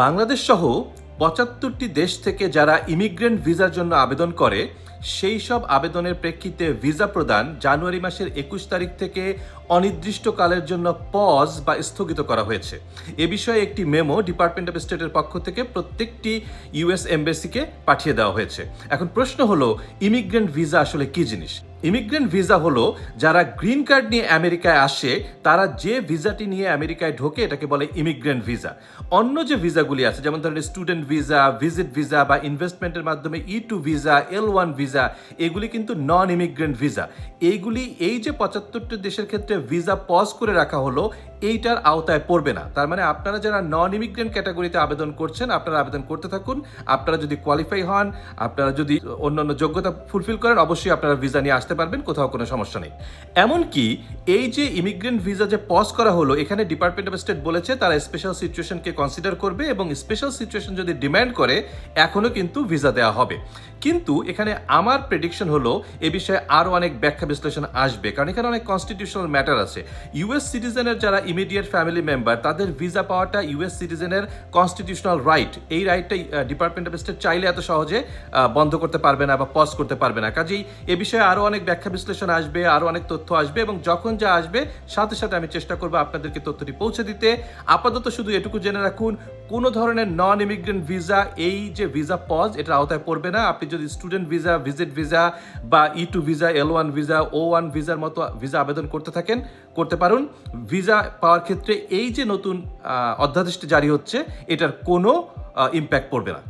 বাংলাদেশ সহ ৭৫টি দেশ থেকে যারা ইমিগ্রেন্ট ভিসার জন্য আবেদন করে সেই সব আবেদনের প্রেক্ষিতে ভিসা প্রদান জানুয়ারি মাসের ২১ তারিখ থেকে অনির্দিষ্টকালের জন্য পজ বা স্থগিত করা হয়েছে। এ বিষয়ে একটি মেমো ডিপার্টমেন্ট অফ স্টেটের পক্ষ থেকে প্রত্যেকটি ইউএস এমবাসিকে পাঠিয়ে দেওয়া হয়েছে। এখন প্রশ্ন হলো, ইমিগ্রেন্ট ভিসা আসলে কি জিনিস? ইমিগ্রেন্ট ভিসা হলো যারা গ্রিন কার্ড নিয়ে আমেরিকায় আসে তারা যে ভিসাটি নিয়ে আমেরিকায় ঢোকে এটাকে বলে ইমিগ্রেন্ট ভিসা। অন্য যে ভিসাগুলি আছে যেমন ধরেন স্টুডেন্ট ভিসা, ভিজিট ভিসা বা ইনভেস্টমেন্টের মাধ্যমে E2 ভিসা, L1 ভিসা, এগুলি কিন্তু নন ইমিগ্রেন্ট ভিসা। এইগুলি এই যে ৭৫টি দেশের ক্ষেত্রে ভিসা পজ করে রাখা হলো এইটার আওতায় পড়বে না। তার মানে আপনারা যারা নন ইমিগ্রেন্ট ক্যাটাগরিতে আবেদন করছেন আপনারা আবেদন করতে থাকুন। আপনারা যদি কোয়ালিফাই হন, আপনারা যদি অন্যান্য যোগ্যতা ফুলফিল করেন, অবশ্যই আপনারা ভিসা নিয়ে আসতে পারবেন, কোথাও কোনো সমস্যা নেই। এমনকি এই যে ইমিগ্রেন্ট ভিসা যে পজ করা হলো, এখানে ডিপার্টমেন্ট অফ স্টেট বলেছে তারা স্পেশাল সিচুয়েশনকে কনসিডার করবে এবং স্পেশাল সিচুয়েশন যদি ডিমান্ড করে এখনও কিন্তু ভিসা দেওয়া হবে। কিন্তু এখানে আমার প্রেডিকশন হলো এ বিষয়ে আরও অনেক ব্যাখ্যা বিশ্লেষণ আসবে, কারণ এখানে অনেক কনস্টিটিউশনাল ম্যাটার আছে। ইউএস সিটিজেনের যারা ইমিডিয়েট ফ্যামিলি মেম্বার তাদের ভিসা পাওয়াটা ইউএস সিটিজেনের কনস্টিটিউশনাল রাইট। এই রাইটটা ডিপার্টমেন্ট অফ স্টেট চাইলে এত সহজে বন্ধ করতে পারবে না বা পজ করতে পারবে না। কাজেই এ বিষয়ে আরও অনেক ব্যাখ্যা বিশ্লেষণ আসবে, আরও অনেক তথ্য আসবে এবং যখন যা আসবে সাথে সাথে আমি চেষ্টা করবো আপনাদেরকে তথ্যটি পৌঁছে দিতে। আপাতত শুধু এটুকু জেনে রাখুন, কোনো ধরনের নন ইমিগ্রেন্ট ভিসা এই যে ভিসা পজ এটার আওতায় পড়বে না। আপনি যদি স্টুডেন্ট ভিসা, ভিজিট ভিসা বা E2 visa, L1 visa, O1 ভিসার মতো ভিসা আবেদন করতে থাকেন, করতে পারুন। ভিসা পাওয়ার ক্ষেত্রে এই যে নতুন অধ্যাদেশটি জারি হচ্ছে এটার কোনো ইম্প্যাক্ট পড়বে না।